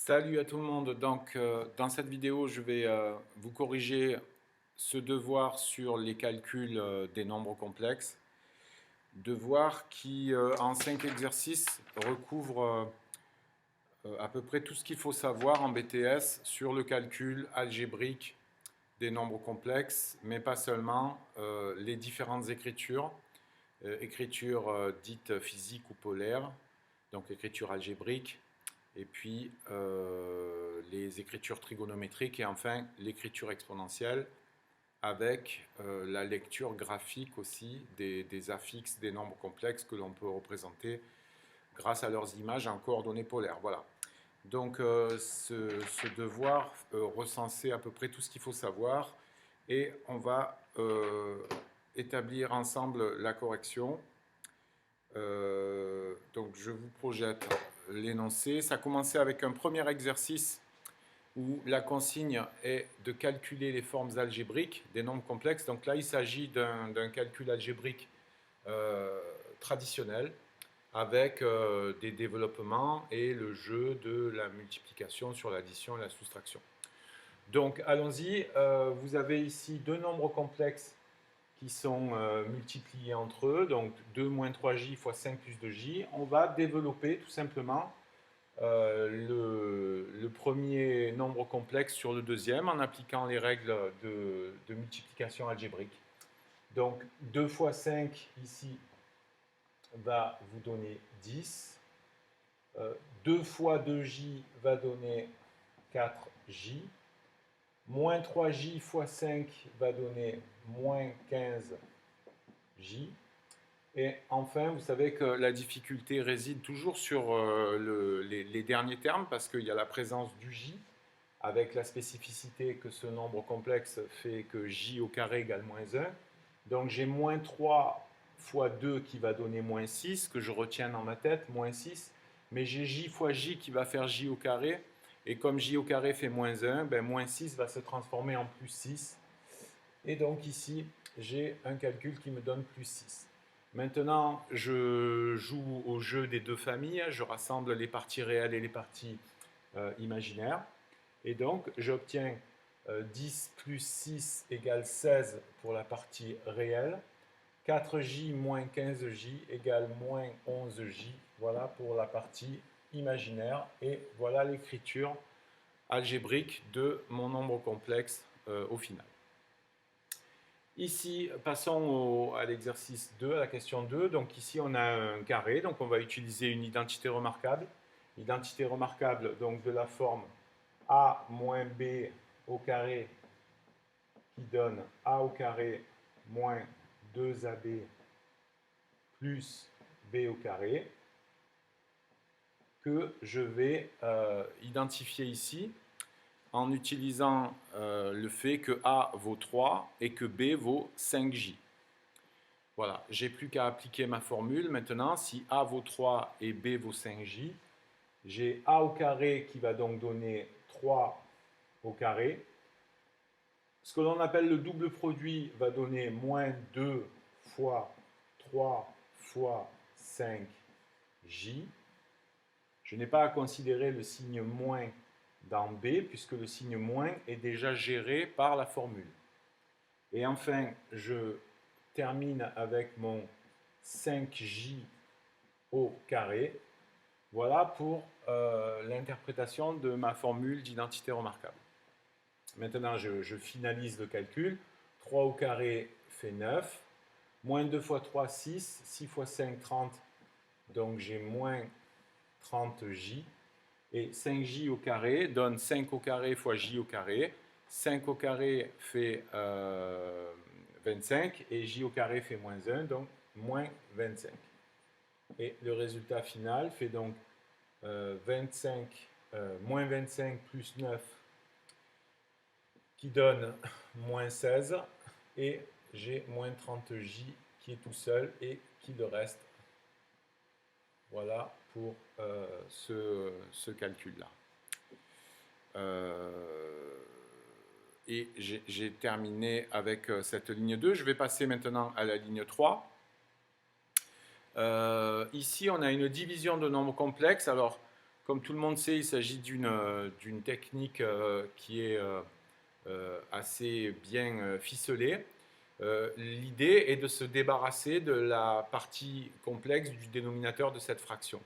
Salut à tout le monde. Donc, dans cette vidéo, je vais vous corriger ce devoir sur les calculs des nombres complexes. Devoir qui, en 5 exercices, recouvre à peu près tout ce qu'il faut savoir en BTS sur le calcul algébrique des nombres complexes, mais pas seulement, les différentes écritures, écriture dite physique ou polaire, donc écriture algébrique, et puis les écritures trigonométriques et enfin l'écriture exponentielle avec la lecture graphique aussi des affixes des nombres complexes que l'on peut représenter grâce à leurs images en coordonnées polaires. Voilà. Donc ce devoir recensait à peu près tout ce qu'il faut savoir et on va établir ensemble la correction. Donc je vous projette l'énoncé. Ça a commencé avec un premier exercice où la consigne est de calculer les formes algébriques des nombres complexes. Donc là, il s'agit d'un calcul algébrique traditionnel avec des développements et le jeu de la multiplication sur l'addition et la soustraction. Donc allons-y, vous avez ici deux nombres complexes qui sont multipliés entre eux, donc 2 moins 3j fois 5 plus 2j. On va développer tout simplement le premier nombre complexe sur le deuxième en appliquant les règles de multiplication algébrique. Donc 2 fois 5 ici va vous donner 10. 2 fois 2j va donner 4j. Moins 3j fois 5 va donner moins 15j. Et enfin, vous savez que la difficulté réside toujours sur les derniers termes parce qu'il y a la présence du j avec la spécificité que ce nombre complexe fait que j au carré égale moins 1. Donc j'ai moins 3 fois 2 qui va donner moins 6, que je retiens dans ma tête, moins 6. Mais j'ai j fois j qui va faire j au carré. Et comme j au carré fait moins 1, ben moins 6 va se transformer en plus 6. Et donc ici, j'ai un calcul qui me donne plus 6. Maintenant, je joue au jeu des deux familles. Je rassemble les parties réelles et les parties imaginaires. Et donc, j'obtiens 10 plus 6 égale 16 pour la partie réelle. 4j moins 15j égale moins 11j. Voilà pour la partie imaginaire. Et voilà l'écriture algébrique de mon nombre complexe au final. Ici, passons à l'exercice 2, à la question 2. Donc ici, on a un carré, donc on va utiliser une identité remarquable. Identité remarquable donc de la forme a moins b au carré qui donne a au carré moins 2ab plus b au carré que je vais identifier ici en utilisant le fait que A vaut 3 et que B vaut 5J. Voilà, j'ai plus qu'à appliquer ma formule maintenant. Si A vaut 3 et B vaut 5J, j'ai A au carré qui va donc donner 3 au carré. Ce que l'on appelle le double produit va donner moins 2 fois 3 fois 5J. Je n'ai pas à considérer le signe moins dans B, puisque le signe moins est déjà géré par la formule. Et enfin, je termine avec mon 5j au carré. Voilà pour l'interprétation de ma formule d'identité remarquable. Maintenant, je finalise le calcul. 3 au carré fait 9. Moins 2 fois 3, 6. 6 fois 5, 30. Donc j'ai moins 30j. Et 5j au carré donne 5 au carré fois j au carré. 5 au carré fait 25 et j au carré fait moins 1, donc moins 25. Et le résultat final fait donc moins 25 plus 9 qui donne moins 16 et j'ai moins 30j qui est tout seul et qui le reste. Voilà pour ce calcul-là. Et j'ai terminé avec cette ligne 2. Je vais passer maintenant à la ligne 3. Ici, on a une division de nombres complexes. Alors, Comme tout le monde sait, il s'agit d'une technique qui est assez bien ficelée. L'idée est de se débarrasser de la partie complexe du dénominateur de cette fraction.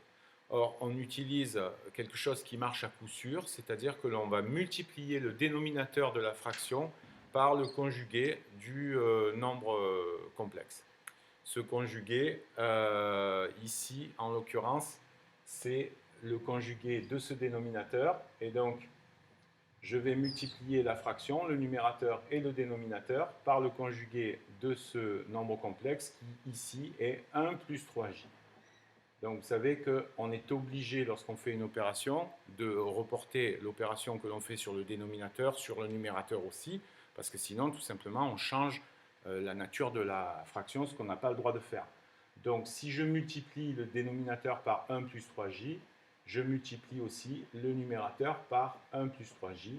Or, on utilise quelque chose qui marche à coup sûr, c'est-à-dire que l'on va multiplier le dénominateur de la fraction par le conjugué du nombre complexe. Ce conjugué, ici, en l'occurrence, c'est le conjugué de ce dénominateur. Et donc, je vais multiplier la fraction, le numérateur et le dénominateur, par le conjugué de ce nombre complexe qui, ici, est 1 plus 3j. Donc, vous savez qu'on est obligé, lorsqu'on fait une opération, de reporter l'opération que l'on fait sur le dénominateur, sur le numérateur aussi, parce que sinon, tout simplement, on change la nature de la fraction, ce qu'on n'a pas le droit de faire. Donc, si je multiplie le dénominateur par 1 plus 3j, je multiplie aussi le numérateur par 1 plus 3j.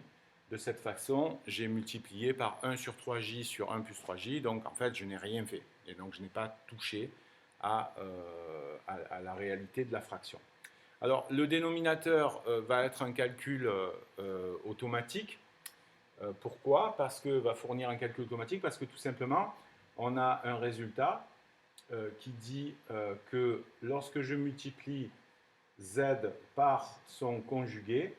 De cette façon, j'ai multiplié par 1 sur 3j sur 1 plus 3j, donc en fait, je n'ai rien fait. Et donc, je n'ai pas touché à la réalité de la fraction. Alors, le dénominateur va être un calcul automatique. Pourquoi? Parce que va fournir un calcul automatique, parce que tout simplement, on a un résultat qui dit que lorsque je multiplie z par son conjugué,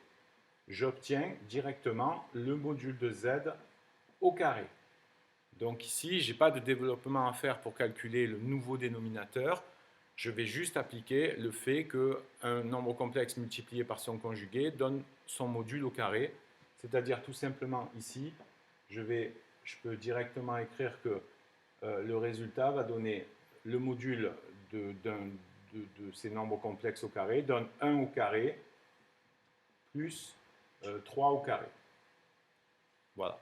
j'obtiens directement le module de z au carré. Donc ici, je n'ai pas de développement à faire pour calculer le nouveau dénominateur. Je vais juste appliquer le fait qu'un nombre complexe multiplié par son conjugué donne son module au carré. C'est-à-dire tout simplement ici, je peux directement écrire que le résultat va donner le module de ces nombres complexes au carré, donne 1 au carré plus 3 au carré. Voilà.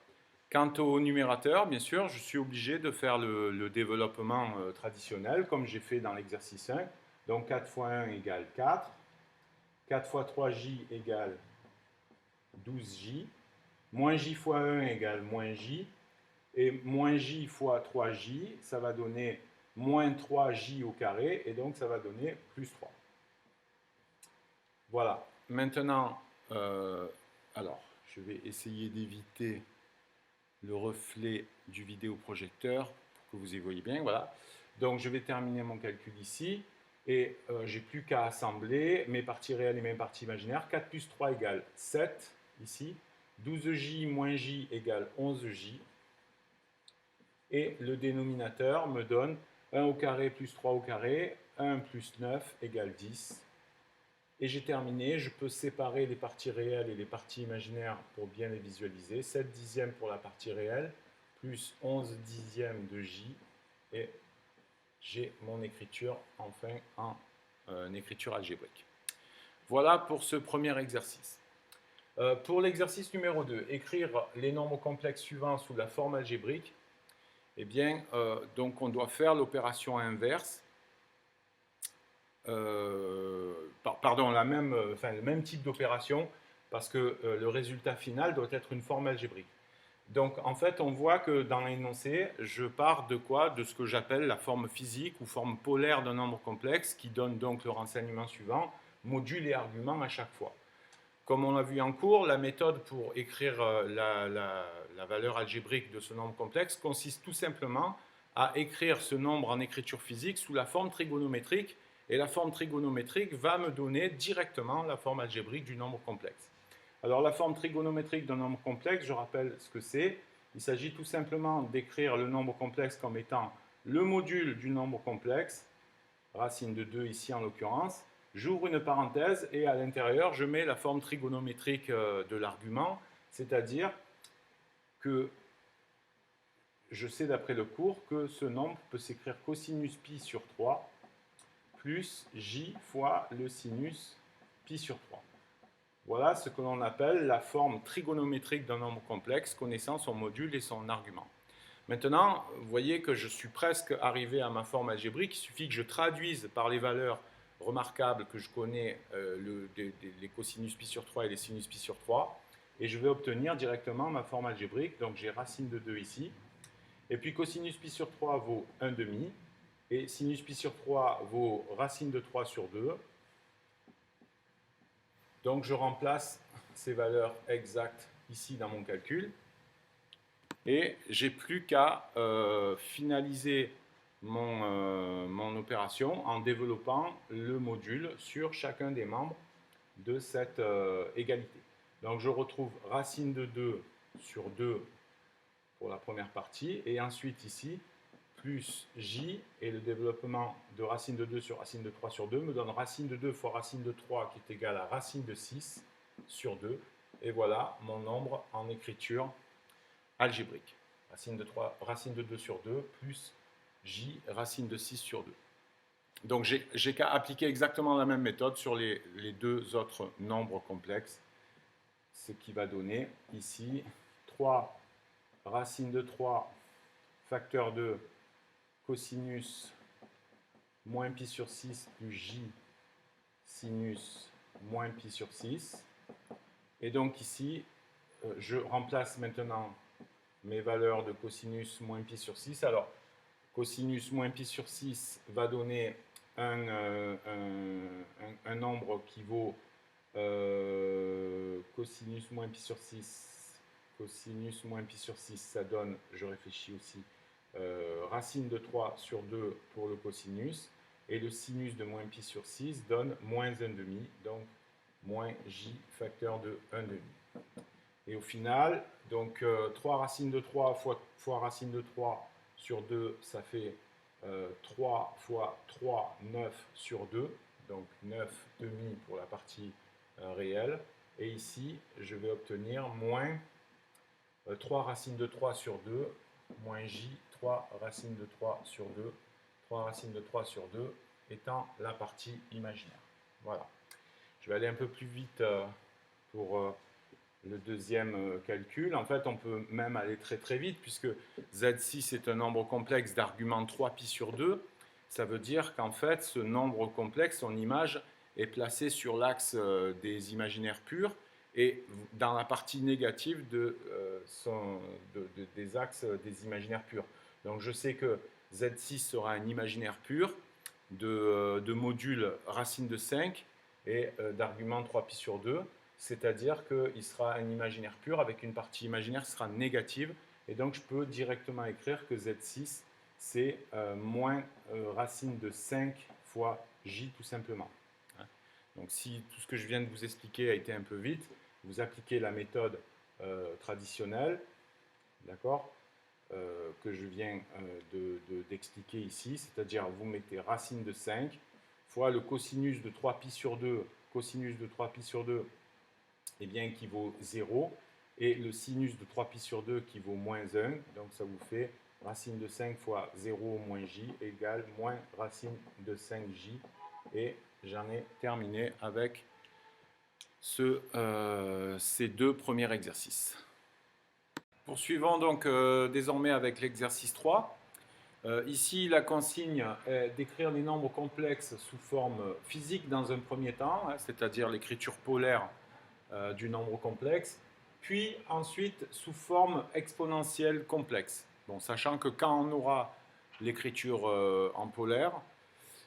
Quant au numérateur, bien sûr, je suis obligé de faire le développement traditionnel, comme j'ai fait dans l'exercice 1. Donc 4 fois 1 égale 4. 4 fois 3j égale 12j. Moins j fois 1 égale moins j. Et moins j fois 3j, ça va donner moins 3j au carré, et donc ça va donner plus 3. Voilà. Maintenant, alors, je vais essayer d'éviter le reflet du vidéoprojecteur pour que vous y voyez bien. Voilà. Donc, je vais terminer mon calcul ici. Et j'ai plus qu'à assembler mes parties réelles et mes parties imaginaires. 4 plus 3 égale 7, ici. 12j moins j égale 11j. Et le dénominateur me donne 1 au carré plus 3 au carré, 1 plus 9 égale 10. Et j'ai terminé, je peux séparer les parties réelles et les parties imaginaires pour bien les visualiser. 7 dixièmes pour la partie réelle, plus 11 dixièmes de j, et j'ai mon écriture enfin en écriture algébrique. Voilà pour ce premier exercice. Pour l'exercice numéro 2, écrire les nombres complexes suivants sous la forme algébrique, eh bien, donc on doit faire l'opération inverse. Pardon, le même type d'opération, parce que le résultat final doit être une forme algébrique. Donc, en fait, on voit que dans l'énoncé, je pars de quoi? De ce que j'appelle la forme physique ou forme polaire d'un nombre complexe, qui donne donc le renseignement suivant, module et argument à chaque fois. Comme on l'a vu en cours, la méthode pour écrire la valeur algébrique de ce nombre complexe consiste tout simplement à écrire ce nombre en écriture physique sous la forme trigonométrique, et la forme trigonométrique va me donner directement la forme algébrique du nombre complexe. Alors la forme trigonométrique d'un nombre complexe, je rappelle ce que c'est. Il s'agit tout simplement d'écrire le nombre complexe comme étant le module du nombre complexe, racine de 2 ici en l'occurrence. J'ouvre une parenthèse et à l'intérieur, je mets la forme trigonométrique de l'argument, c'est-à-dire que je sais d'après le cours que ce nombre peut s'écrire cosinus pi sur 3 plus j fois le sinus pi sur 3. Voilà ce que l'on appelle la forme trigonométrique d'un nombre complexe connaissant son module et son argument. Maintenant, vous voyez que je suis presque arrivé à ma forme algébrique. Il suffit que je traduise par les valeurs remarquables que je connais, les cosinus pi sur 3 et les sinus pi sur 3, et je vais obtenir directement ma forme algébrique. Donc j'ai racine de 2 ici, et puis cosinus pi sur 3 vaut 1 demi, et sinus pi sur 3 vaut racine de 3 sur 2, Donc je remplace ces valeurs exactes ici dans mon calcul. Et j'ai plus qu'à finaliser mon opération en développant le module sur chacun des membres de cette égalité. Donc je retrouve racine de 2 sur 2 pour la première partie, et ensuite ici, plus j, et le développement de racine de 2 sur racine de 3 sur 2 me donne racine de 2 fois racine de 3 qui est égal à racine de 6 sur 2, et voilà mon nombre en écriture algébrique. Racine de 2 sur 2 plus j racine de 6 sur 2. Donc j'ai qu'à appliquer exactement la même méthode sur les deux autres nombres complexes, ce qui va donner ici 3 racine de 3 facteur 2 cosinus moins pi sur 6 plus j sinus moins pi sur 6. Et donc ici, je remplace maintenant mes valeurs de cosinus moins pi sur 6. Alors, cosinus moins pi sur 6 va donner un nombre qui vaut cosinus moins pi sur 6. Cosinus moins pi sur 6, ça donne, je réfléchis aussi, racine de 3 sur 2 pour le cosinus. Et le sinus de moins pi sur 6 donne moins 1,5, donc moins j facteur de 1,5. Et au final, donc 3 racines de 3 fois racine de 3 sur 2, ça fait 3 fois 3, 9 sur 2, donc 9,5 pour la partie réelle. Et ici, je vais obtenir moins 3 racines de 3 sur 2, moins j, 3 racines de 3 sur 2, 3 racines de 3 sur 2 étant la partie imaginaire. Voilà. Je vais aller un peu plus vite pour le deuxième calcul. En fait, on peut même aller très très vite puisque Z6 est un nombre complexe d'argument 3pi sur 2. Ça veut dire qu'en fait, ce nombre complexe, son image, est placée sur l'axe des imaginaires purs et dans la partie négative des axes des imaginaires purs. Donc je sais que Z6 sera un imaginaire pur de module racine de 5 et d'argument 3pi sur 2, c'est-à-dire qu'il sera un imaginaire pur avec une partie imaginaire qui sera négative, et donc je peux directement écrire que Z6 c'est moins racine de 5 fois j tout simplement. Donc si tout ce que je viens de vous expliquer a été un peu vite, vous appliquez la méthode traditionnelle, d'accord, que je viens d'expliquer ici, c'est-à-dire vous mettez racine de 5 fois le cosinus de 3pi sur 2, cosinus de 3pi sur 2, eh bien, qui vaut 0, et le sinus de 3pi sur 2 qui vaut moins 1, donc ça vous fait racine de 5 fois 0 moins j égale moins racine de 5j, et j'en ai terminé avec ces deux premiers exercices. Poursuivons donc désormais avec l'exercice 3. Ici, la consigne est d'écrire les nombres complexes sous forme physique dans un premier temps, c'est-à-dire l'écriture polaire du nombre complexe, puis ensuite sous forme exponentielle complexe. Bon, sachant que quand on aura l'écriture en polaire,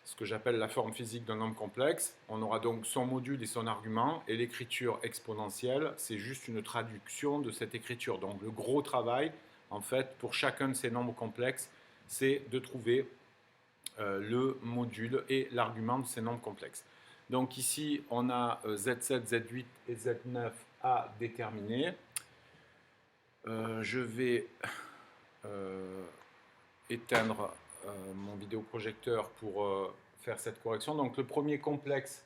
ce que j'appelle la forme physique d'un nombre complexe, on aura donc son module et son argument, et l'écriture exponentielle, c'est juste une traduction de cette écriture. Donc le gros travail, en fait, pour chacun de ces nombres complexes, c'est de trouver le module et l'argument de ces nombres complexes. Donc ici, on a Z7, Z8 et Z9 à déterminer. Je vais éteindre mon vidéoprojecteur pour faire cette correction. Donc le premier complexe,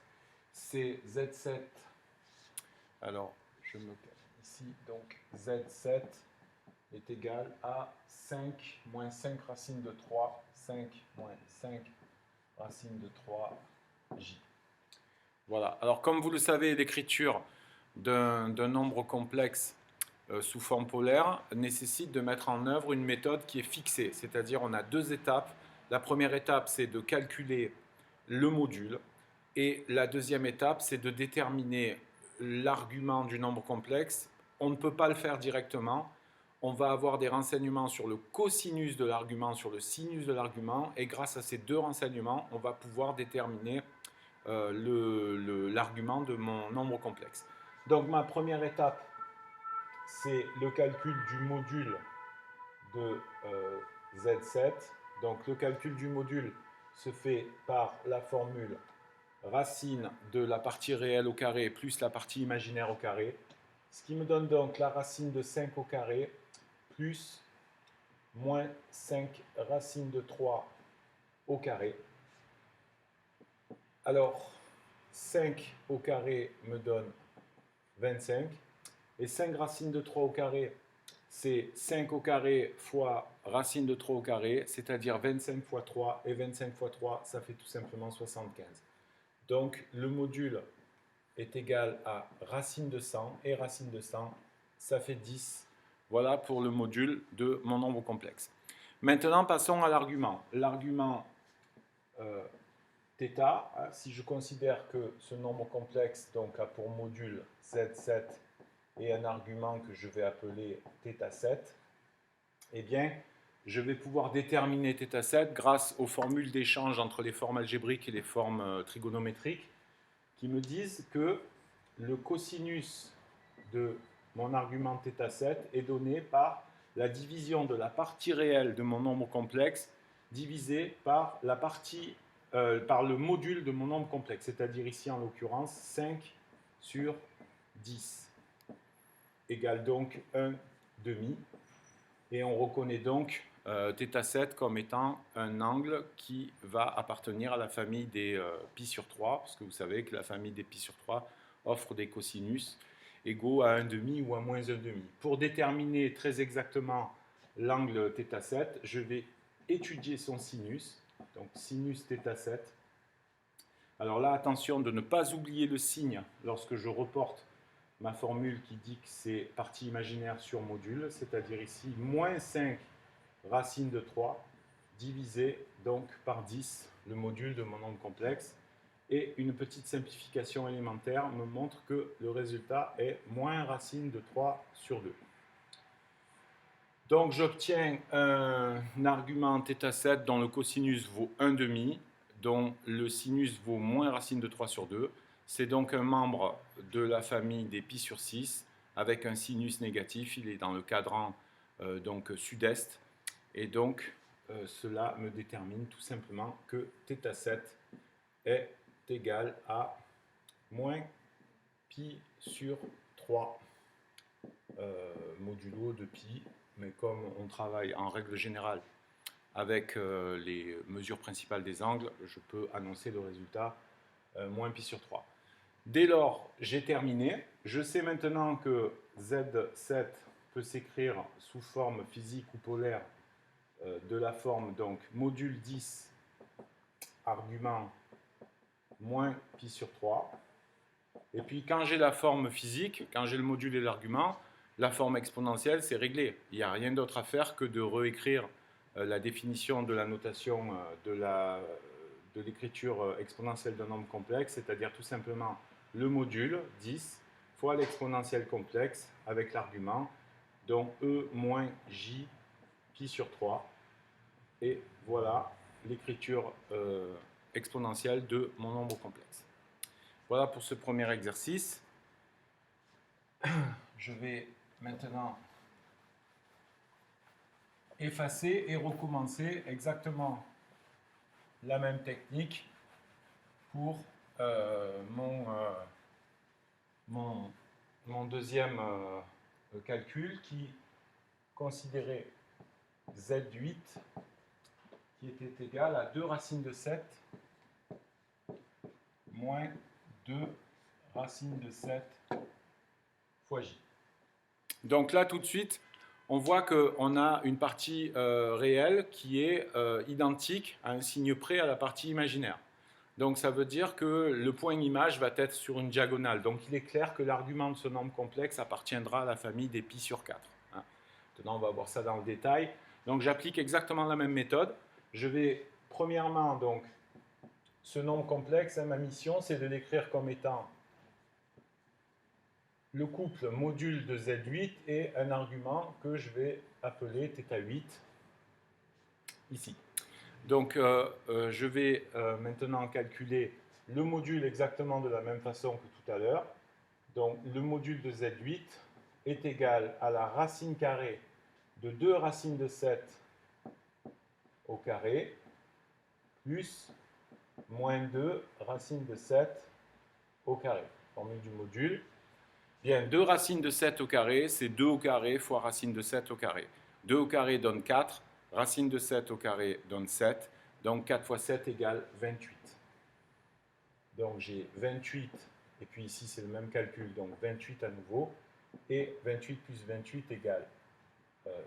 c'est Z7. Alors, je me calme ici. Donc Z7 est égal à 5 moins 5 racine de 3, 5 moins 5 racine de 3j. Voilà. Alors, comme vous le savez, l'écriture d'un nombre complexe sous forme polaire nécessite de mettre en œuvre une méthode qui est fixée, c'est-à-dire on a deux étapes. La première étape, c'est de calculer le module, et la deuxième étape, c'est de déterminer l'argument du nombre complexe. On ne peut pas le faire directement. On va avoir des renseignements sur le cosinus de l'argument, sur le sinus de l'argument, et grâce à ces deux renseignements, on va pouvoir déterminer l'argument de mon nombre complexe. Donc ma première étape, c'est le calcul du module de Z7. Donc le calcul du module se fait par la formule racine de la partie réelle au carré plus la partie imaginaire au carré, ce qui me donne donc la racine de 5 au carré plus moins 5 racine de 3 au carré. Alors, 5 au carré me donne 25, et 5 racines de 3 au carré, c'est 5 au carré fois racine de 3 au carré, c'est-à-dire 25 fois 3, et 25 fois 3, ça fait tout simplement 75. Donc, le module est égal à racine de 100, et racine de 100, ça fait 10. Voilà pour le module de mon nombre complexe. Maintenant, passons à l'argument. L'argument θ, si je considère que ce nombre complexe donc, a pour module Z7 et un argument que je vais appeler θ7, eh bien, je vais pouvoir déterminer θ7 grâce aux formules d'échange entre les formes algébriques et les formes trigonométriques qui me disent que le cosinus de mon argument θ7 est donné par la division de la partie réelle de mon nombre complexe divisé par par le module de mon nombre complexe, c'est-à-dire ici en l'occurrence 5 sur 10 égale donc 1 demi. Et on reconnaît donc θ7 comme étant un angle qui va appartenir à la famille des pi sur 3, parce que vous savez que la famille des pi sur 3 offre des cosinus égaux à 1 demi ou à moins 1 demi. Pour déterminer très exactement l'angle θ7, je vais étudier son sinus, donc sinus θ7. Alors là, attention de ne pas oublier le signe lorsque je reporte ma formule qui dit que c'est partie imaginaire sur module, c'est-à-dire ici moins 5 racine de 3 divisé donc par 10, le module de mon nombre complexe. Et une petite simplification élémentaire me montre que le résultat est moins racine de 3 sur 2. Donc j'obtiens un argument θ7 dont le cosinus vaut 1 demi, dont le sinus vaut moins racine de 3 sur 2. C'est donc un membre de la famille des pi sur 6 avec un sinus négatif. Il est dans le cadran donc sud-est. Et donc cela me détermine tout simplement que θ7 est égal à moins pi sur 3 modulo de pi. Mais comme on travaille en règle générale avec les mesures principales des angles, je peux annoncer le résultat moins pi sur 3. Dès lors, j'ai terminé. Je sais maintenant que Z7 peut s'écrire sous forme physique ou polaire de la forme donc module 10 argument moins pi sur 3. Et puis quand j'ai la forme physique, quand j'ai le module et l'argument, la forme exponentielle, c'est réglé. Il n'y a rien d'autre à faire que de réécrire la définition de la notation de l'écriture exponentielle d'un nombre complexe, c'est-à-dire tout simplement le module 10 fois l'exponentielle complexe avec l'argument, donc E moins J pi sur 3. Et voilà l'écriture exponentielle de mon nombre complexe. Voilà pour ce premier exercice. Je vais maintenant effacer et recommencer exactement la même technique pour mon deuxième calcul qui considérait Z8 qui était égal à 2 racines de 7 moins 2 racines de 7 fois J. Donc là, tout de suite, on voit qu'on a une partie réelle qui est identique à un signe près à la partie imaginaire. Donc ça veut dire que le point image va être sur une diagonale. Donc il est clair que l'argument de ce nombre complexe appartiendra à la famille des pi sur 4. Hein. Maintenant, on va voir ça dans le détail. Donc j'applique exactement la même méthode. Je vais premièrement, donc, ce nombre complexe, ma mission, c'est de l'écrire comme étant le couple module de Z8 et un argument que je vais appeler θ8 ici. Donc je vais maintenant calculer le module exactement de la même façon que tout à l'heure. Donc le module de Z8 est égal à la racine carrée de 2 racines de 7 au carré plus moins 2 racines de 7 au carré. Formule du module. Bien, 2 racines de 7 au carré, c'est 2 au carré fois racine de 7 au carré. 2 au carré donne 4, racine de 7 au carré donne 7, donc 4 fois 7 égale 28. Donc j'ai 28, et puis ici c'est le même calcul, donc 28 à nouveau, et 28 plus 28 égale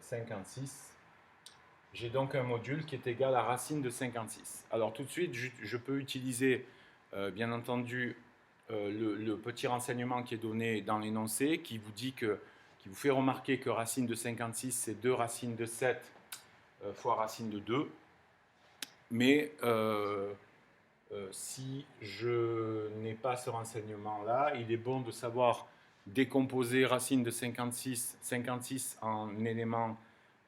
56. J'ai donc un module qui est égal à racine de 56. Alors tout de suite, je peux utiliser, bien entendu, le petit renseignement qui est donné dans l'énoncé, qui vous fait remarquer que racine de 56, c'est 2 racines de 7 fois racine de 2. Mais si je n'ai pas ce renseignement-là, il est bon de savoir décomposer racine de 56 en éléments,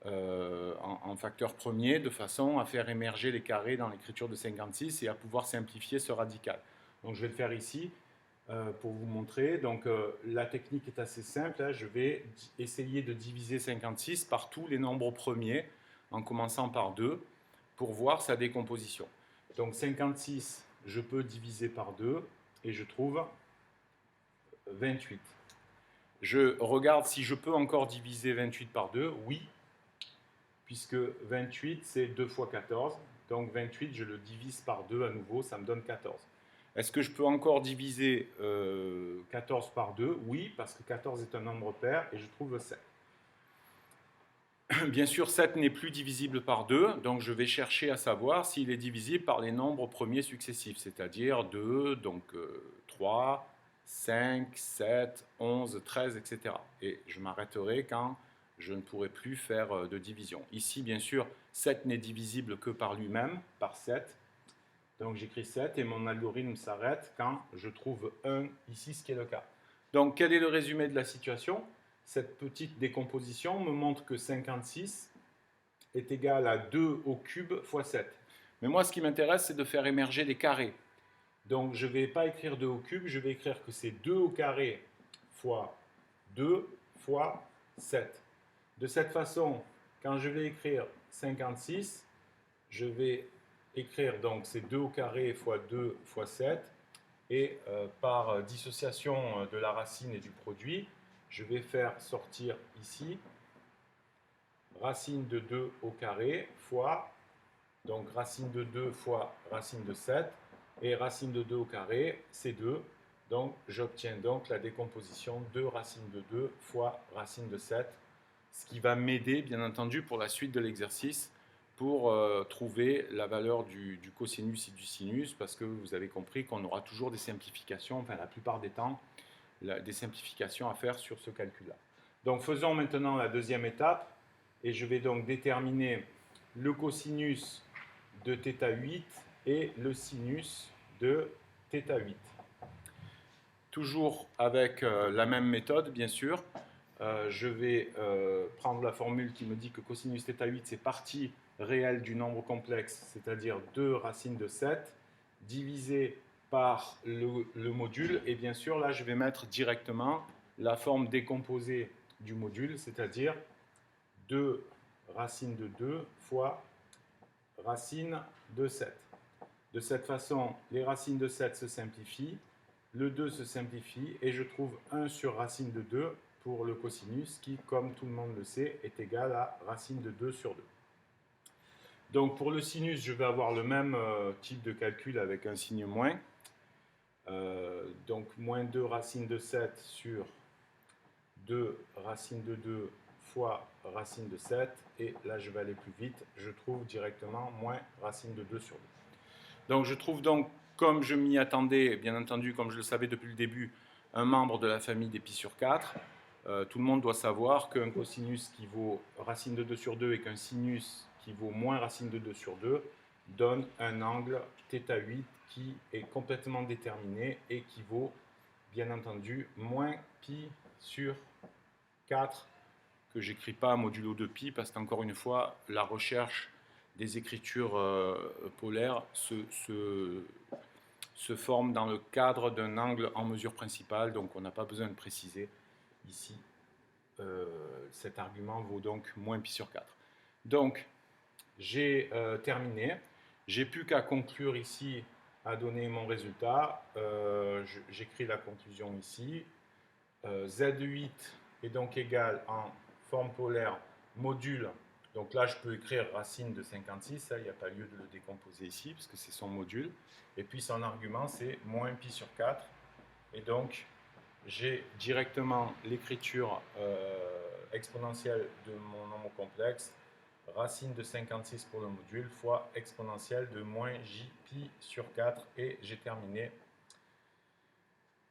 en facteurs premiers, de façon à faire émerger les carrés dans l'écriture de 56 et à pouvoir simplifier ce radical. Donc je vais le faire ici pour vous montrer. Donc la technique est assez simple, hein. Je vais essayer de diviser 56 par tous les nombres premiers, en commençant par 2, pour voir sa décomposition. Donc 56, je peux diviser par 2 et je trouve 28. Je regarde si je peux encore diviser 28 par 2. Oui, puisque 28 c'est 2 fois 14. Donc 28, je le divise par 2 à nouveau, ça me donne 14. Est-ce que je peux encore diviser 14 par 2? Oui, parce que 14 est un nombre pair et je trouve 7. Bien sûr, 7 n'est plus divisible par 2, donc je vais chercher à savoir s'il est divisible par les nombres premiers successifs, c'est-à-dire 2, donc 3, 5, 7, 11, 13, etc. Et je m'arrêterai quand je ne pourrai plus faire de division. Ici, bien sûr, 7 n'est divisible que par lui-même, par 7. Donc j'écris 7 et mon algorithme s'arrête quand je trouve 1 ici, ce qui est le cas. Donc quel est le résumé de la situation? Cette petite décomposition me montre que 56 est égal à 2 au cube fois 7. Mais moi, ce qui m'intéresse, c'est de faire émerger des carrés. Donc je ne vais pas écrire 2 au cube, je vais écrire que c'est 2 au carré fois 2 fois 7. De cette façon, quand je vais écrire 56, je vais écrire donc c'est 2 au carré fois 2 fois 7, et par dissociation de la racine et du produit, je vais faire sortir ici racine de 2 au carré fois, donc racine de 2 fois racine de 7, et racine de 2 au carré, c'est 2, donc j'obtiens donc la décomposition de racine de 2 fois racine de 7, ce qui va m'aider bien entendu pour la suite de l'exercice, pour trouver la valeur du cosinus et du sinus, parce que vous avez compris qu'on aura toujours des simplifications, enfin la plupart des temps, des simplifications à faire sur ce calcul-là. Donc faisons maintenant la deuxième étape, et je vais donc déterminer le cosinus de θ8 et le sinus de θ8. Toujours avec la même méthode, bien sûr. Je vais prendre la formule qui me dit que cosinus θ8, c'est partie réelle du nombre complexe, c'est-à-dire 2 racines de 7, divisé par le module. Et bien sûr, là, je vais mettre directement la forme décomposée du module, c'est-à-dire 2 racines de 2 fois racine de 7. De cette façon, les racines de 7 se simplifient, le 2 se simplifie, et je trouve 1 sur racine de 2 pour le cosinus, qui, comme tout le monde le sait, est égal à racine de 2 sur 2. Donc pour le sinus, je vais avoir le même type de calcul avec un signe moins. Donc moins 2 racine de 7 sur 2 racine de 2 fois racine de 7. Et là, je vais aller plus vite. Je trouve directement moins racine de 2 sur 2. Donc je trouve donc, comme je m'y attendais, bien entendu, comme je le savais depuis le début, un membre de la famille des pi sur 4. Tout le monde doit savoir qu'un cosinus qui vaut racine de 2 sur 2 et qu'un sinus qui vaut moins racine de 2 sur 2 donne un angle θ8 qui est complètement déterminé et qui vaut, bien entendu, moins pi sur 4, que j'écris pas modulo de pi, parce qu'encore une fois, la recherche des écritures polaires se forme dans le cadre d'un angle en mesure principale, donc on n'a pas besoin de préciser ici. Cet argument vaut donc moins pi sur 4. Donc, j'ai terminé. J'ai plus qu'à conclure ici, à donner mon résultat. J'écris la conclusion ici. Z8 est donc égal en forme polaire module. Donc là, je peux écrire racine de 56. Il n'y a pas lieu de le décomposer ici, parce que c'est son module. Et puis son argument, c'est moins pi sur 4. Et donc, j'ai directement l'écriture exponentielle de mon nombre complexe, racine de 56 pour le module, fois exponentielle de moins j pi sur 4, et j'ai terminé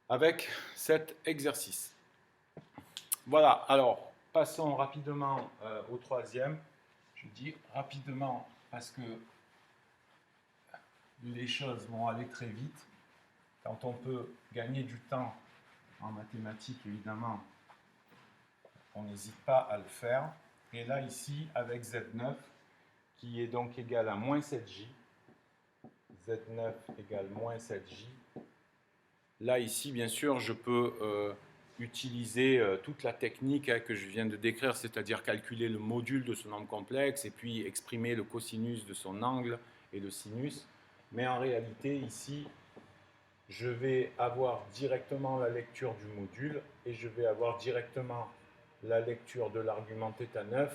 avec cet exercice. Voilà, alors passons rapidement au troisième. Je dis rapidement parce que les choses vont aller très vite. Quand on peut gagner du temps en mathématiques, évidemment, on n'hésite pas à le faire. Et là, ici, avec Z9, qui est donc égal à moins 7J, Z9 égale moins 7J. Là, ici, bien sûr, je peux utiliser toute la technique que je viens de décrire, c'est-à-dire calculer le module de ce nombre complexe et puis exprimer le cosinus de son angle et le sinus. Mais en réalité, ici, je vais avoir directement la lecture du module et je vais avoir directement la lecture de l'argument θ9,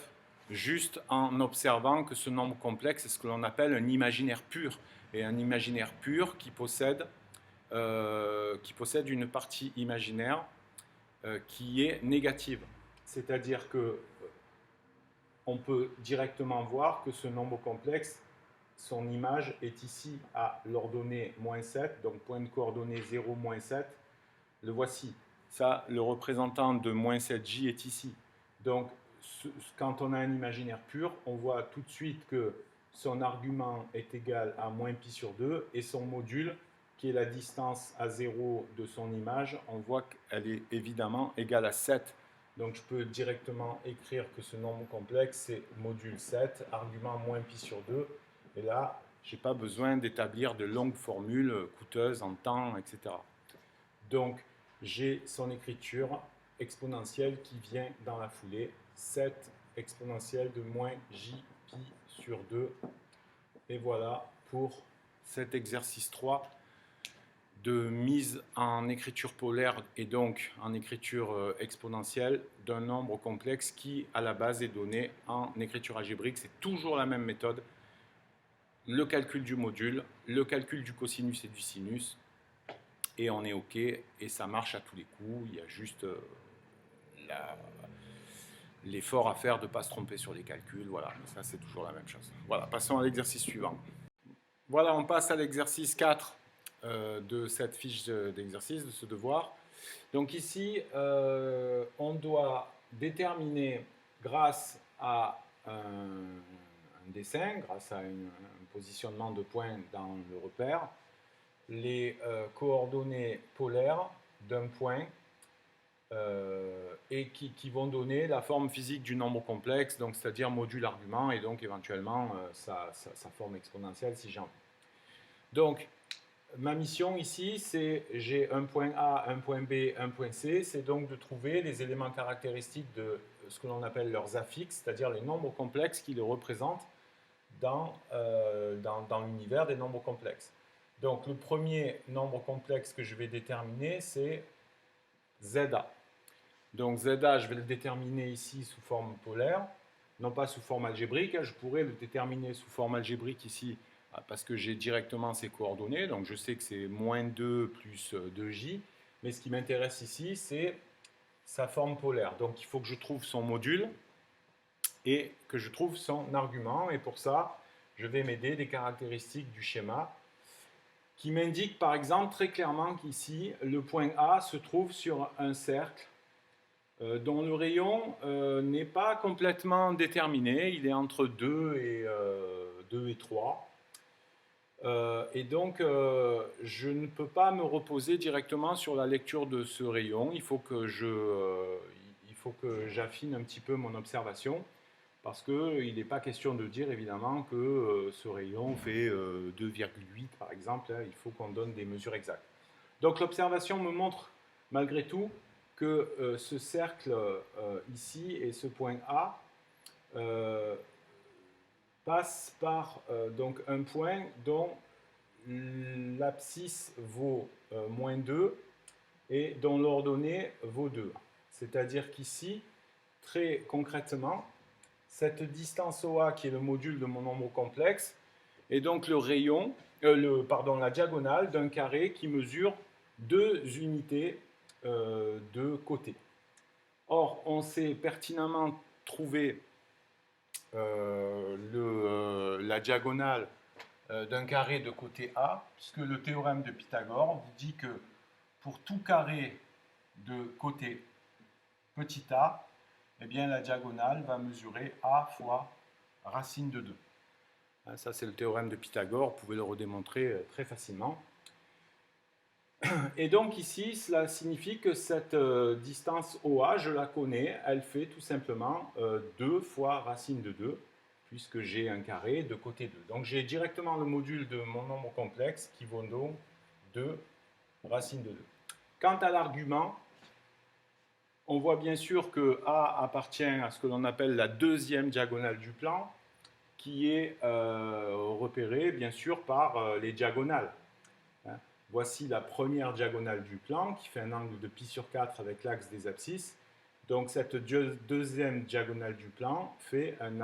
juste en observant que ce nombre complexe est ce que l'on appelle un imaginaire pur, et un imaginaire pur qui possède une partie imaginaire qui est négative. C'est-à-dire que on peut directement voir que ce nombre complexe, son image est ici à l'ordonnée moins 7, donc point de coordonnée 0, moins 7. Le voici. Ça, le représentant de moins 7j est ici. Donc, quand on a un imaginaire pur, on voit tout de suite que son argument est égal à moins pi sur 2 et son module, qui est la distance à 0 de son image, on voit qu'elle est évidemment égale à 7. Donc, je peux directement écrire que ce nombre complexe, c'est module 7, argument moins pi sur 2. Et là, je n'ai pas besoin d'établir de longues formules coûteuses en temps, etc. Donc, j'ai son écriture exponentielle qui vient dans la foulée, 7 exponentielle de moins j pi sur 2. Et voilà pour cet exercice 3 de mise en écriture polaire et donc en écriture exponentielle d'un nombre complexe qui, à la base, est donné en écriture algébrique. C'est toujours la même méthode. Le calcul du module, le calcul du cosinus et du sinus, et on est OK, et ça marche à tous les coups. Il y a juste l'effort à faire de ne pas se tromper sur les calculs. Voilà, mais ça c'est toujours la même chose. Voilà, passons à l'exercice suivant. Voilà, on passe à l'exercice 4 de cette fiche d'exercice, de ce devoir. Donc ici, on doit déterminer, grâce à un dessin, grâce à un positionnement de points dans le repère, les coordonnées polaires d'un point et qui vont donner la forme physique du nombre complexe, donc c'est-à-dire module argument et donc éventuellement sa forme exponentielle si j'ai envie. Donc ma mission ici, c'est j'ai un point A, un point B, un point C, c'est donc de trouver les éléments caractéristiques de ce que l'on appelle leurs affixes, c'est-à-dire les nombres complexes qui les représentent dans l'univers des nombres complexes. Donc le premier nombre complexe que je vais déterminer, c'est ZA. Donc ZA, je vais le déterminer ici sous forme polaire, non pas sous forme algébrique. Je pourrais le déterminer sous forme algébrique ici, parce que j'ai directement ses coordonnées. Donc je sais que c'est moins 2 plus 2j. Mais ce qui m'intéresse ici, c'est sa forme polaire. Donc il faut que je trouve son module et que je trouve son argument. Et pour ça, je vais m'aider des caractéristiques du schéma qui m'indique par exemple très clairement qu'ici, le point A se trouve sur un cercle dont le rayon n'est pas complètement déterminé, il est entre 2 et 3. Et donc, je ne peux pas me reposer directement sur la lecture de ce rayon, il faut que j'affine un petit peu mon observation. parce qu'il n'est pas question de dire évidemment que ce rayon fait 2,8 par exemple, hein, il faut qu'on donne des mesures exactes. Donc l'observation me montre malgré tout que ce cercle ici et ce point A passe par donc un point dont l'abscisse vaut moins 2 et dont l'ordonnée vaut 2. C'est-à-dire qu'ici, très concrètement, cette distance OA qui est le module de mon nombre complexe est donc le rayon, la diagonale d'un carré qui mesure 2 unités de côté. Or, on sait pertinemment trouver la diagonale d'un carré de côté A, puisque le théorème de Pythagore vous dit que pour tout carré de côté petit a, eh bien, la diagonale va mesurer a fois racine de 2. Ça, c'est le théorème de Pythagore, vous pouvez le redémontrer très facilement. Et donc ici, cela signifie que cette distance OA, je la connais, elle fait tout simplement 2 fois racine de 2, puisque j'ai un carré de côté 2. Donc j'ai directement le module de mon nombre complexe qui vaut donc 2 racine de 2. Quant à l'argument, on voit bien sûr que A appartient à ce que l'on appelle la deuxième diagonale du plan, qui est repérée bien sûr par les diagonales. Voici la première diagonale du plan qui fait un angle de pi sur 4 avec l'axe des abscisses. Donc cette deuxième diagonale du plan fait un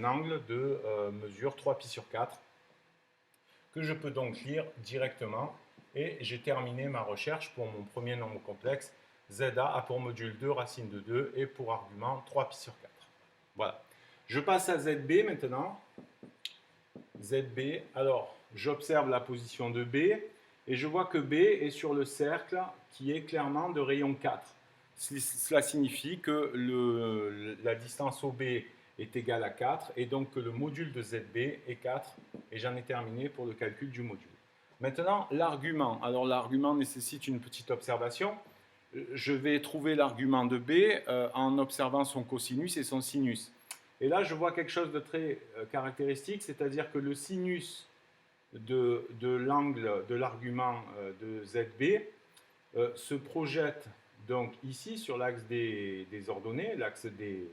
angle de mesure 3 pi sur 4 que je peux donc lire directement. Et j'ai terminé ma recherche pour mon premier nombre complexe. ZA a pour module 2 racine de 2 et pour argument 3 pi sur 4. Voilà. Je passe à ZB maintenant. ZB, alors j'observe la position de B. Et je vois que B est sur le cercle qui est clairement de rayon 4. Cela signifie que la distance OB est égale à 4 et donc que le module de ZB est 4 et j'en ai terminé pour le calcul du module. Maintenant, l'argument. Alors l'argument nécessite une petite observation. Je vais trouver l'argument de B en observant son cosinus et son sinus. Et là, je vois quelque chose de très caractéristique, c'est-à-dire que le sinus de l'angle de l'argument de ZB se projette donc ici sur l'axe des ordonnées, l'axe des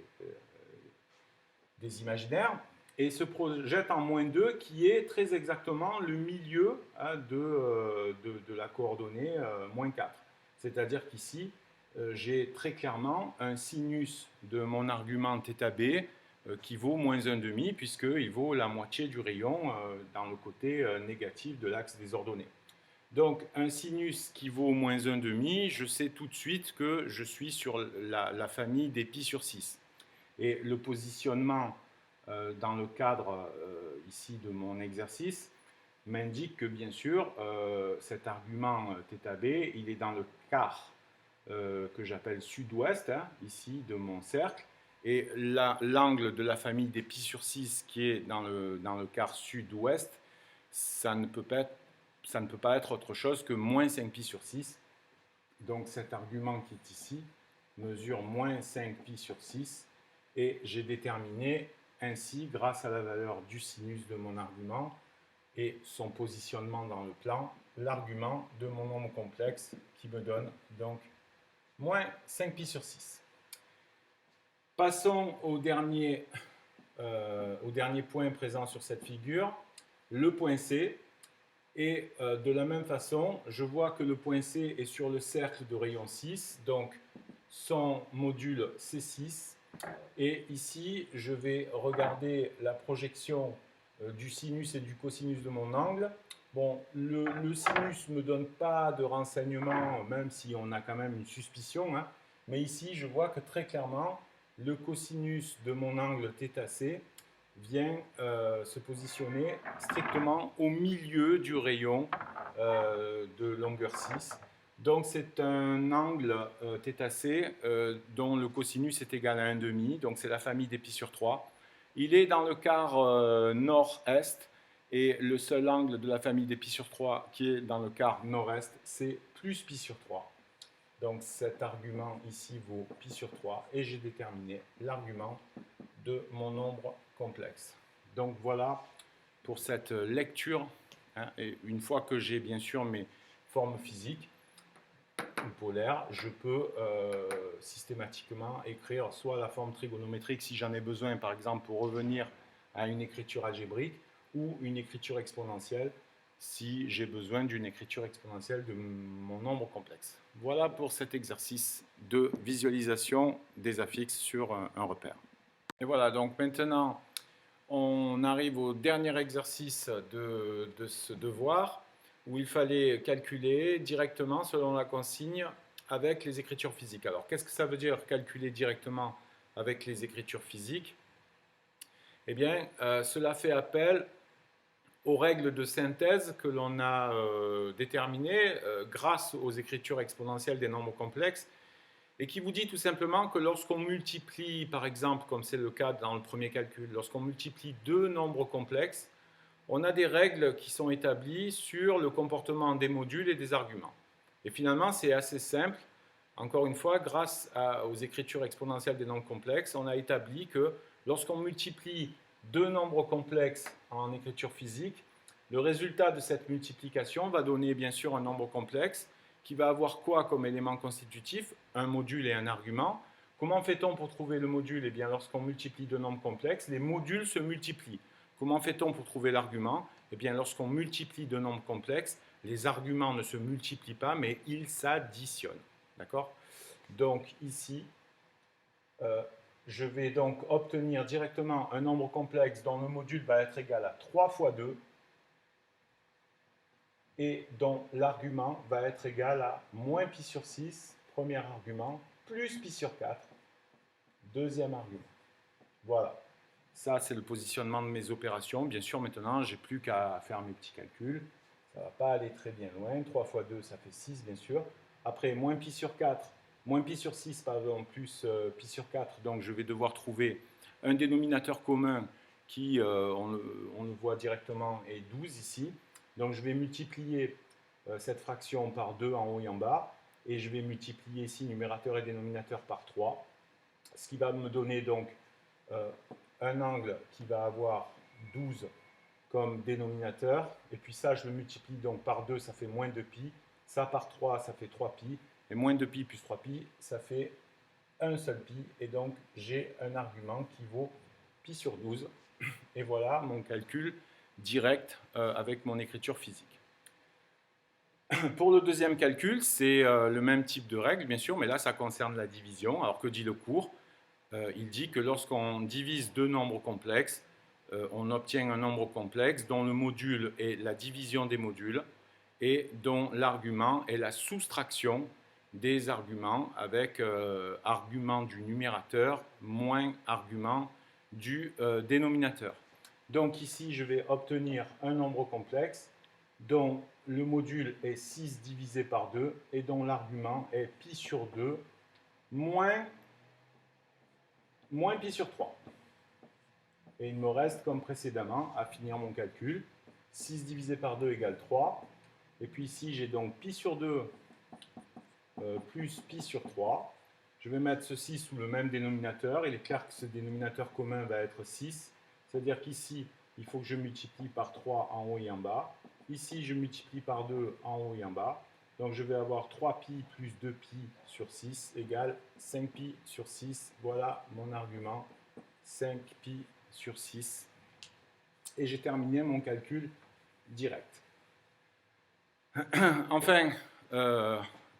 imaginaires, et se projette en moins 2 qui est très exactement le milieu de la coordonnée moins 4. C'est-à-dire qu'ici, j'ai très clairement un sinus de mon argument θB qui vaut moins 1,5 puisqu'il vaut la moitié du rayon dans le côté négatif de l'axe des ordonnées. Donc un sinus qui vaut moins 1,5, je sais tout de suite que je suis sur la famille des pi sur 6. Et le positionnement dans le cadre ici de mon exercice m'indique que bien sûr cet argument θB, il est dans le quart que j'appelle sud-ouest, ici de mon cercle. Et l'angle de la famille des pi sur 6 qui est dans le quart sud-ouest, ça ne peut pas être autre chose que moins 5 pi sur 6. Donc cet argument qui est ici mesure moins 5 pi sur 6 et j'ai déterminé ainsi, grâce à la valeur du sinus de mon argument et son positionnement dans le plan, l'argument de mon nombre complexe qui me donne donc moins 5 pi sur 6. Passons au dernier point présent sur cette figure, le point C. Et de la même façon, je vois que le point C est sur le cercle de rayon 6, donc son module C6. Et ici, je vais regarder la projection du sinus et du cosinus de mon angle. Bon, le sinus ne me donne pas de renseignements, même si on a quand même une suspicion. Mais ici, je vois que très clairement, le cosinus de mon angle θC vient se positionner strictement au milieu du rayon de longueur 6. Donc c'est un angle θC dont le cosinus est égal à 1,5, donc c'est la famille des pi sur 3. Il est dans le quart nord-est et le seul angle de la famille des pi sur 3 qui est dans le quart nord-est, c'est plus pi sur 3. Donc cet argument ici vaut pi sur 3 et j'ai déterminé l'argument de mon nombre complexe. Donc voilà pour cette lecture. Hein, et une fois que j'ai bien sûr mes formes physiques ou polaires, je peux systématiquement écrire soit la forme trigonométrique si j'en ai besoin, par exemple pour revenir à une écriture algébrique, ou une écriture exponentielle si j'ai besoin d'une écriture exponentielle de mon nombre complexe. Voilà pour cet exercice de visualisation des affixes sur un repère. Et voilà, donc maintenant on arrive au dernier exercice de ce devoir où il fallait calculer directement selon la consigne avec les écritures physiques. Alors qu'est-ce que ça veut dire calculer directement avec les écritures physiques? Eh bien, cela fait appel aux règles de synthèse que l'on a déterminées grâce aux écritures exponentielles des nombres complexes et qui vous dit tout simplement que lorsqu'on multiplie, par exemple, comme c'est le cas dans le premier calcul, lorsqu'on multiplie deux nombres complexes, on a des règles qui sont établies sur le comportement des modules et des arguments. Et finalement, c'est assez simple. Encore une fois, grâce aux écritures exponentielles des nombres complexes, on a établi que lorsqu'on multiplie deux nombres complexes en écriture physique, le résultat de cette multiplication va donner bien sûr un nombre complexe qui va avoir quoi comme élément constitutif? Un module et un argument. Comment fait-on pour trouver le module? Eh bien, lorsqu'on multiplie deux nombres complexes, les modules se multiplient. Comment fait-on pour trouver l'argument? Eh bien, lorsqu'on multiplie deux nombres complexes, les arguments ne se multiplient pas, mais ils s'additionnent. D'accord? Donc ici, je vais donc obtenir directement un nombre complexe dont le module va être égal à 3 fois 2 et dont l'argument va être égal à moins pi sur 6, premier argument, plus pi sur 4, deuxième argument. Voilà. Ça, c'est le positionnement de mes opérations. Bien sûr, maintenant, j'ai plus qu'à faire mes petits calculs. Ça ne va pas aller très bien loin. 3 fois 2, ça fait 6, bien sûr. Après, moins pi sur 4, moins pi sur 6, pardon, plus pi sur 4. Donc, je vais devoir trouver un dénominateur commun qui, on le voit directement, est 12 ici. Donc, je vais multiplier cette fraction par 2 en haut et en bas. Et je vais multiplier ici numérateur et dénominateur par 3. Ce qui va me donner donc un angle qui va avoir 12 comme dénominateur, et puis ça je le multiplie donc par 2, ça fait moins 2pi, ça par 3, ça fait 3pi, et moins 2pi plus 3pi, ça fait un seul pi, et donc j'ai un argument qui vaut pi sur 12, et voilà mon calcul direct avec mon écriture physique. Pour le deuxième calcul, c'est le même type de règle, bien sûr, mais là ça concerne la division. Alors que dit le cours? Il dit que lorsqu'on divise deux nombres complexes, on obtient un nombre complexe dont le module est la division des modules et dont l'argument est la soustraction des arguments avec argument du numérateur moins argument du dénominateur. Donc ici, je vais obtenir un nombre complexe dont le module est 6 divisé par 2 et dont l'argument est pi sur 2 moins pi sur 3. Et il me reste, comme précédemment, à finir mon calcul. 6 divisé par 2 égale 3. Et puis ici, j'ai donc pi sur 2 plus pi sur 3. Je vais mettre ceci sous le même dénominateur. Il est clair que ce dénominateur commun va être 6. C'est-à-dire qu'ici, il faut que je multiplie par 3 en haut et en bas. Ici, je multiplie par 2 en haut et en bas. Donc je vais avoir 3pi plus 2pi sur 6 égale 5pi sur 6. Voilà mon argument, 5pi sur 6. Et j'ai terminé mon calcul direct. Enfin,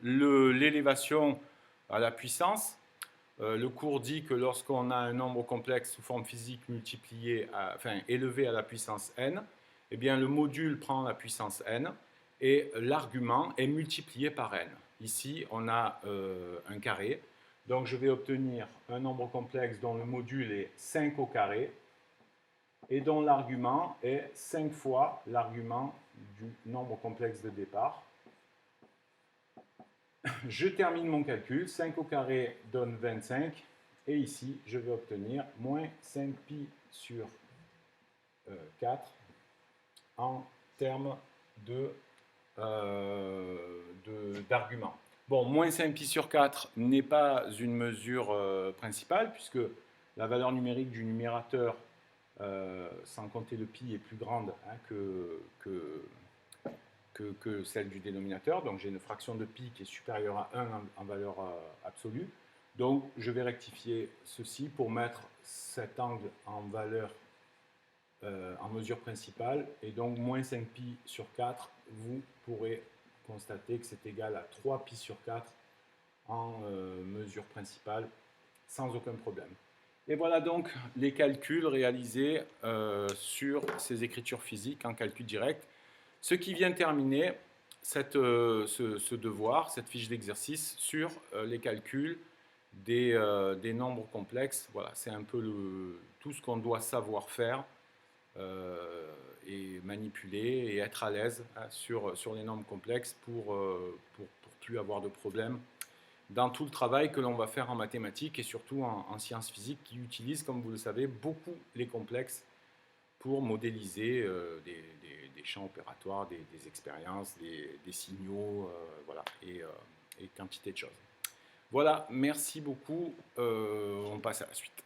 l'élévation à la puissance. Le cours dit que lorsqu'on a un nombre complexe sous forme physique élevé à la puissance n, eh bien le module prend la puissance n et l'argument est multiplié par n. Ici, on a un carré, donc je vais obtenir un nombre complexe dont le module est 5 au carré et dont l'argument est 5 fois l'argument du nombre complexe de départ. Je termine mon calcul, 5 au carré donne 25, et ici je vais obtenir moins 5pi sur 4 en termes d'argument. Bon, moins 5pi sur 4 n'est pas une mesure principale, puisque La valeur numérique du numérateur, sans compter le pi, est plus grande hein, que celle du dénominateur. Donc j'ai une fraction de pi qui est supérieure à 1 en valeur absolue. Donc je vais rectifier ceci pour mettre cet angle en valeur en mesure principale. Et donc moins 5 pi sur 4, vous pourrez constater que c'est égal à 3 pi sur 4 en mesure principale sans aucun problème. Et voilà donc les calculs réalisés sur ces écritures physiques en calcul direct. Ce qui vient terminer ce devoir, cette fiche d'exercice sur les calculs des nombres complexes. Voilà, c'est un peu tout ce qu'on doit savoir faire et manipuler et être à l'aise hein, sur les nombres complexes pour plus avoir de problèmes dans tout le travail que l'on va faire en mathématiques et surtout en sciences physiques qui utilisent, comme vous le savez, beaucoup les complexes pour modéliser des champs opératoires, des expériences, des signaux, voilà, et quantité de choses. Voilà, merci beaucoup. On passe à la suite.